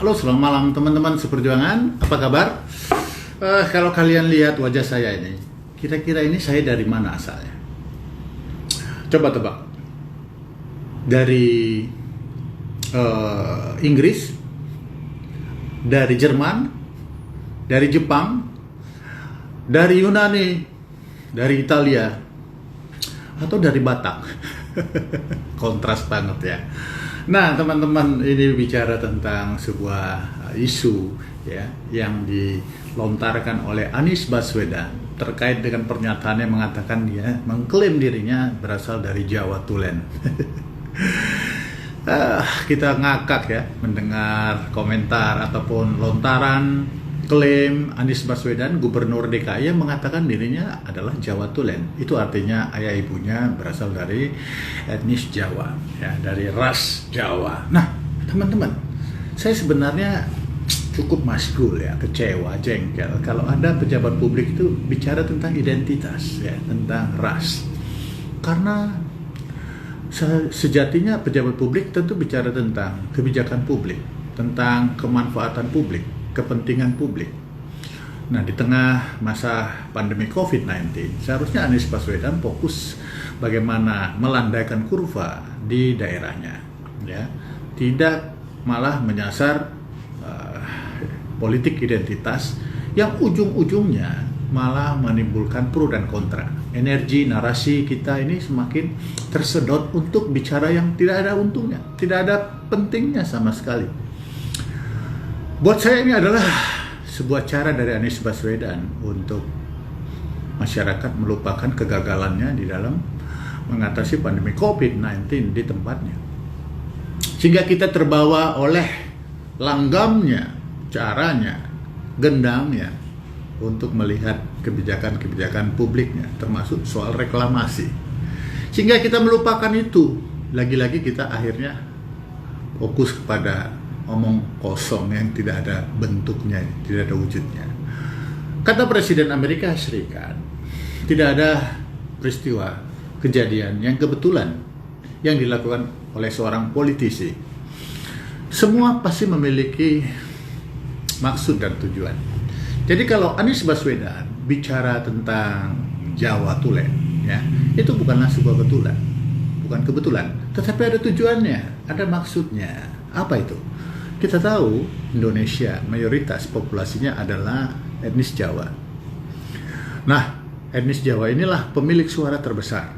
Halo, selamat malam teman-teman seperjuangan. Apa kabar? Kalau kalian lihat wajah saya ini, kira-kira ini saya dari mana asalnya? Coba tebak. Dari Inggris, dari Jerman, dari Jepang, dari Yunani, dari Italia, atau dari Batak. Kontras banget ya. Nah, teman-teman, ini bicara tentang sebuah isu ya yang dilontarkan oleh Anies Baswedan terkait dengan pernyataannya mengatakan dia mengklaim dirinya berasal dari Jawa Tulen. Kita ngakak ya mendengar komentar ataupun lontaran klaim Anies Baswedan, Gubernur DKI, yang mengatakan dirinya adalah Jawa Tulen. Itu artinya ayah ibunya berasal dari etnis Jawa, ya, dari ras Jawa. Nah, teman-teman, saya sebenarnya cukup masgul ya, kecewa, jengkel kalau ada pejabat publik itu bicara tentang identitas, ya, tentang ras. Karena sejatinya pejabat publik tentu bicara tentang kebijakan publik, tentang kemanfaatan publik, kepentingan publik. Nah, di tengah masa pandemi COVID-19, seharusnya Anies Baswedan fokus bagaimana melandaikan kurva di daerahnya, ya, tidak malah menyasar politik identitas yang ujung-ujungnya malah menimbulkan pro dan kontra. Energi narasi kita ini semakin tersedot untuk bicara yang tidak ada untungnya, tidak ada pentingnya sama sekali. Buat saya ini adalah sebuah cara dari Anies Baswedan untuk masyarakat melupakan kegagalannya di dalam mengatasi pandemi COVID-19 di tempatnya. Sehingga kita terbawa oleh langgamnya, caranya, gendangnya untuk melihat kebijakan-kebijakan publiknya, termasuk soal reklamasi. Sehingga kita melupakan itu. Lagi-lagi kita akhirnya fokus kepada omong kosong yang tidak ada bentuknya, tidak ada wujudnya. Kata Presiden Amerika Serikat, tidak ada peristiwa, kejadian yang kebetulan yang dilakukan oleh seorang politisi. Semua pasti memiliki maksud dan tujuan. Jadi kalau Anies Baswedan bicara tentang Jawa Tulen, ya, itu bukanlah sebuah kebetulan, bukan kebetulan, tetapi ada tujuannya, ada maksudnya. Apa itu? Kita tahu Indonesia mayoritas populasinya adalah etnis Jawa. Nah, etnis Jawa inilah pemilik suara terbesar.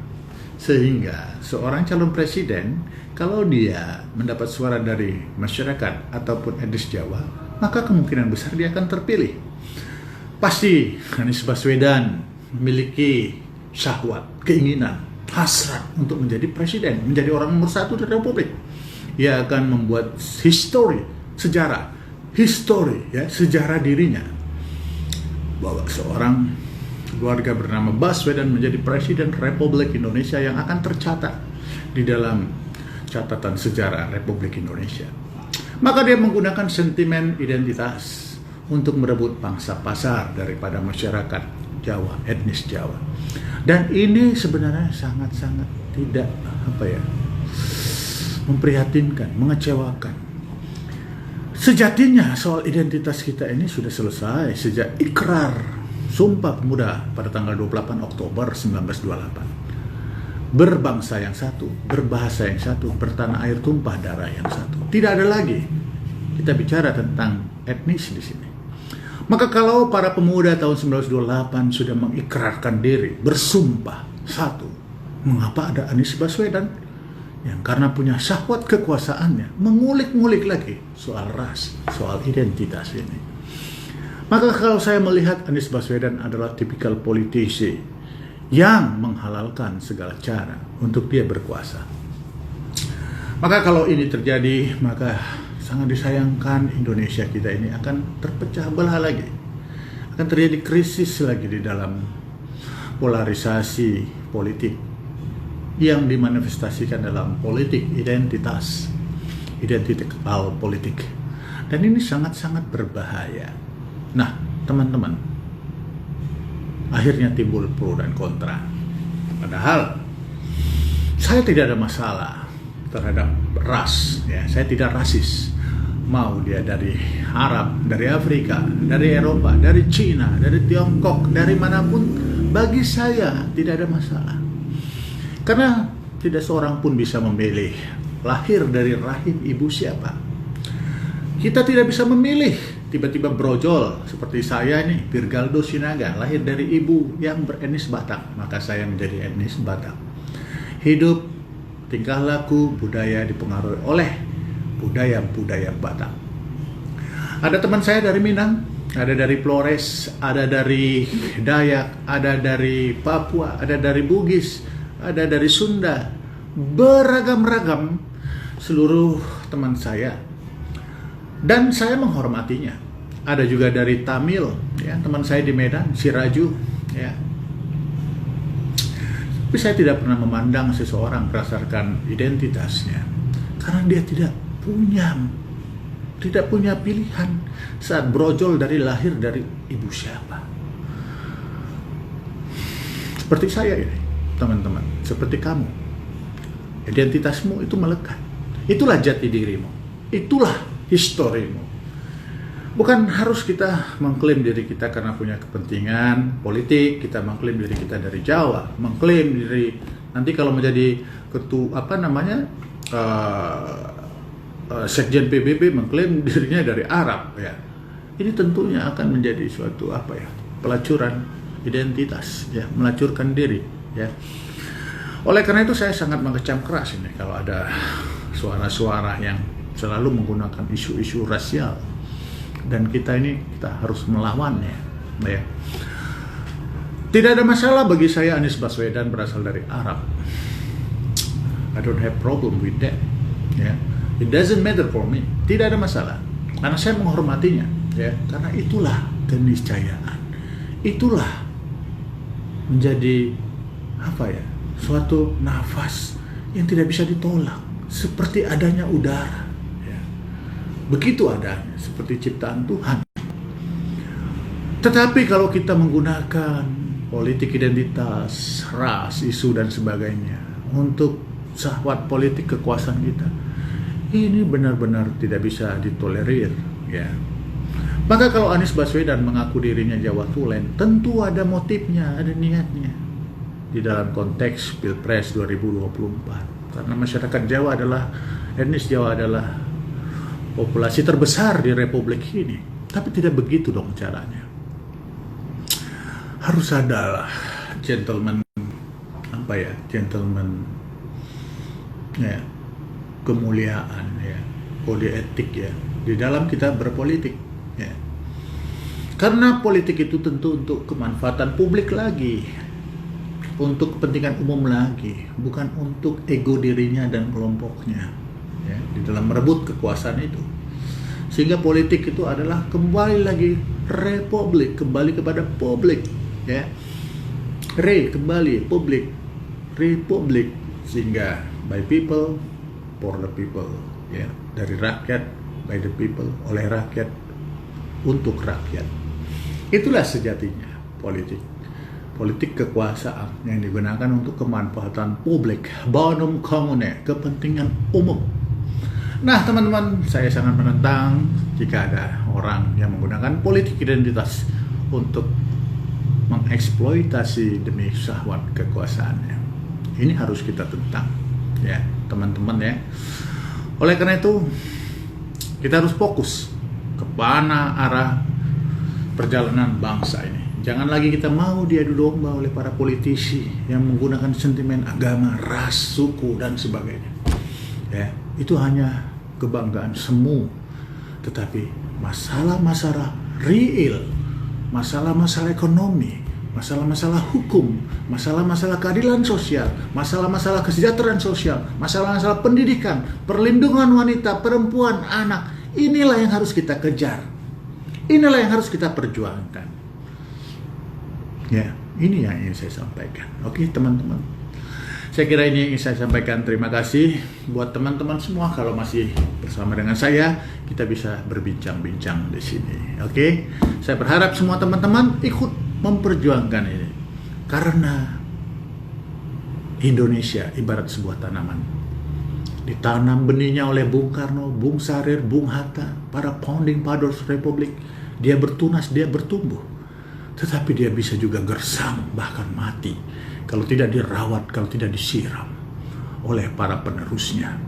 Sehingga seorang calon presiden, kalau dia mendapat suara dari masyarakat ataupun etnis Jawa, maka kemungkinan besar dia akan terpilih. Pasti Anies Baswedan memiliki syahwat, keinginan, hasrat untuk menjadi presiden, menjadi orang nomor satu di Republik. Ia akan membuat sejarah dirinya bahwa seorang keluarga bernama Baswedan menjadi presiden Republik Indonesia yang akan tercatat di dalam catatan sejarah Republik Indonesia. Maka dia menggunakan sentimen identitas untuk merebut pangsa pasar daripada masyarakat Jawa, etnis Jawa. Dan ini sebenarnya sangat-sangat tidak memprihatinkan, mengecewakan. Sejatinya soal identitas kita ini sudah selesai sejak ikrar Sumpah Pemuda pada tanggal 28 Oktober 1928. Berbangsa yang satu, berbahasa yang satu, bertanah air tumpah darah yang satu. Tidak ada lagi kita bicara tentang etnis di sini. Maka kalau para pemuda tahun 1928 sudah mengikrarkan diri, bersumpah satu, mengapa ada Anies Baswedan yang karena punya syahwat kekuasaannya mengulik-ngulik lagi soal ras, soal identitas ini? Maka kalau saya melihat Anies Baswedan adalah tipikal politisi yang menghalalkan segala cara untuk dia berkuasa. Maka kalau ini terjadi, maka sangat disayangkan Indonesia kita ini akan terpecah belah lagi. Akan terjadi krisis lagi di dalam polarisasi politik yang dimanifestasikan dalam politik identitas politik. Dan ini sangat-sangat berbahaya. Nah, teman-teman, akhirnya timbul pro dan kontra. Padahal saya tidak ada masalah terhadap ras, ya, saya tidak rasis. Mau dia dari Arab, dari Afrika, dari Eropa, dari Cina, dari Tiongkok, dari manapun, bagi saya tidak ada masalah. Karena tidak seorang pun bisa memilih lahir dari rahim ibu siapa. Kita tidak bisa memilih tiba-tiba brojol seperti saya ini, Virgaldo Sinaga, lahir dari ibu yang beretnis Batak, maka saya menjadi etnis Batak. Hidup, tingkah laku, budaya dipengaruhi oleh budaya-budaya Batak. Ada teman saya dari Minang, ada dari Flores, ada dari Dayak, ada dari Papua, ada dari Bugis, ada dari Sunda, beragam-ragam seluruh teman saya. Dan saya menghormatinya. Ada juga dari Tamil, ya, teman saya di Medan, Siraju, ya. Tapi saya tidak pernah memandang seseorang berdasarkan identitasnya, karena dia tidak punya pilihan saat brojol dari lahir dari ibu siapa. Seperti saya ini, teman-teman, seperti kamu. Identitasmu itu melekat. Itulah jati dirimu. Itulah historimu. Bukan harus kita mengklaim diri kita karena punya kepentingan politik, kita mengklaim diri kita dari Jawa, mengklaim diri nanti kalau menjadi Sekjen PBB mengklaim dirinya dari Arab, ya. Ini tentunya akan menjadi suatu pelacuran identitas, ya, melacurkan diri, ya. Oleh karena itu saya sangat mengecam keras ini kalau ada suara-suara yang selalu menggunakan isu-isu rasial, dan kita harus melawannya, ya. Tidak ada masalah bagi saya Anies Baswedan berasal dari Arab. I don't have problem with that, ya. It doesn't matter for me. Tidak ada masalah. Karena saya menghormatinya, ya. Karena itulah keniscayaan. Itulah menjadi suatu nafas yang tidak bisa ditolak, seperti adanya udara, ya. Begitu adanya, seperti ciptaan Tuhan. Tetapi kalau kita menggunakan politik identitas, ras, isu dan sebagainya untuk syahwat politik kekuasaan kita, ini benar-benar tidak bisa ditolerir, ya. Maka kalau Anies Baswedan mengaku dirinya Jawa Tulen, tentu ada motifnya, ada niatnya di dalam konteks Pilpres 2024. Karena masyarakat Jawa etnis Jawa adalah populasi terbesar di Republik ini. Tapi tidak begitu dong caranya. Harus adalah gentleman, ya, kemuliaan, ya, kode etik, ya, di dalam kita berpolitik, ya. Karena politik itu tentu untuk kemanfaatan publik lagi, untuk kepentingan umum lagi, bukan untuk ego dirinya dan kelompoknya, ya, di dalam merebut kekuasaan itu. Sehingga politik itu adalah kembali lagi republik, kembali kepada publik, ya. Kembali publik, republik, sehingga by people, for the people, ya, dari rakyat, by the people, oleh rakyat, untuk rakyat. Itulah sejatinya politik kekuasaan yang digunakan untuk kemanfaatan publik, bonum commune, kepentingan umum. Nah, teman-teman, saya sangat menentang jika ada orang yang menggunakan politik identitas untuk mengeksploitasi demi syahwat kekuasaannya. Ini harus kita tentang, ya, teman-teman, ya. Oleh karena itu kita harus fokus ke mana arah perjalanan bangsa ini. Jangan lagi kita mau diadu domba oleh para politisi yang menggunakan sentimen agama, ras, suku dan sebagainya, ya. Itu hanya kebanggaan semu, tetapi masalah-masalah real, masalah-masalah ekonomi, masalah-masalah hukum, masalah-masalah keadilan sosial, masalah-masalah kesejahteraan sosial, masalah-masalah pendidikan, perlindungan wanita, perempuan, anak. Inilah yang harus kita kejar. Inilah yang harus kita perjuangkan. Ya, ini yang ingin saya sampaikan. Oke, teman-teman. Saya kira ini yang ingin saya sampaikan. Terima kasih buat teman-teman semua. Kalau masih bersama dengan saya, kita bisa berbincang-bincang di sini. Oke, saya berharap semua teman-teman ikut memperjuangkan ini, karena Indonesia ibarat sebuah tanaman. Ditanam benihnya oleh Bung Karno, Bung Sahrir, Bung Hatta, para founding fathers Republik. Dia bertunas, dia bertumbuh. Tetapi dia bisa juga gersang, bahkan mati, kalau tidak dirawat, kalau tidak disiram oleh para penerusnya.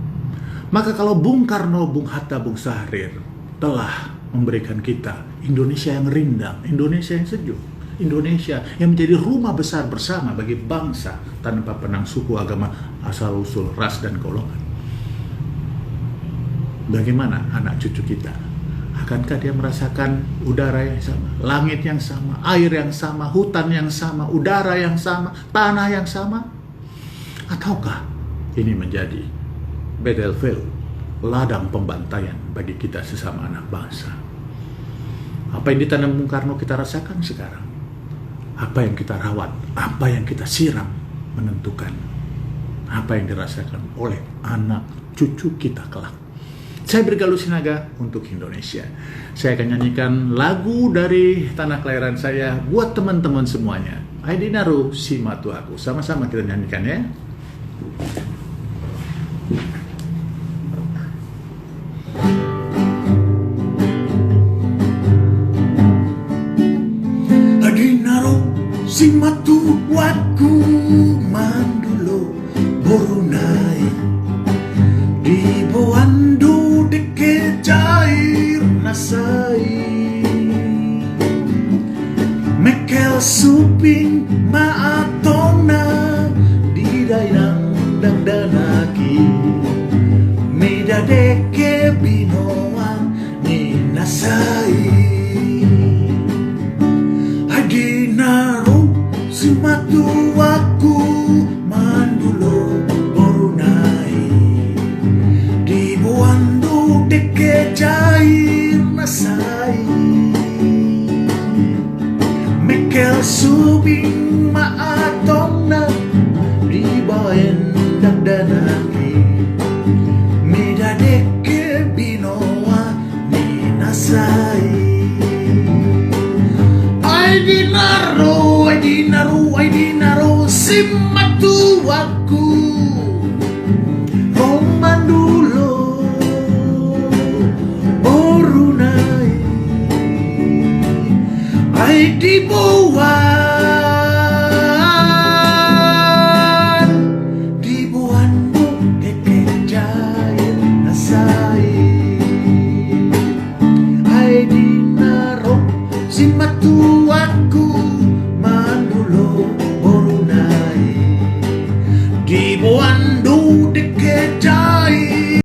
Maka kalau Bung Karno, Bung Hatta, Bung Sahrir telah memberikan kita Indonesia yang rindang, Indonesia yang sejuk, Indonesia yang menjadi rumah besar bersama bagi bangsa tanpa penang suku, agama, asal-usul, ras, dan golongan. Bagaimana anak cucu kita? Akankah dia merasakan udara yang sama, langit yang sama, air yang sama, hutan yang sama, udara yang sama, tanah yang sama? Ataukah ini menjadi battlefield, ladang pembantaian bagi kita sesama anak bangsa? Apa yang ditanam Bung Karno kita rasakan sekarang. Apa yang kita rawat, apa yang kita siram menentukan apa yang dirasakan oleh anak cucu kita kelak. Saya Brigade Sinaga untuk Indonesia. Saya akan nyanyikan lagu dari tanah kelahiran saya buat teman-teman semuanya. Aidinaru Simatu Aku. Sama-sama kita nyanyikan ya. Aidinaru Simatu Aku mandulo borunai di boando deke jair nasai mekel suping maatona di dainang dandanaki meda deke binoang ni nasai Aidinaru Simatu Aku mandulo borunai di buando deke jair nasai mekel subing maatona di baen dandanaki meda deke binoa ni nasai Aidinaru, Aidinaru, Aidinaru Simatu Aku Romandulo Borunai Aidibuan Dibuan deke jair nasai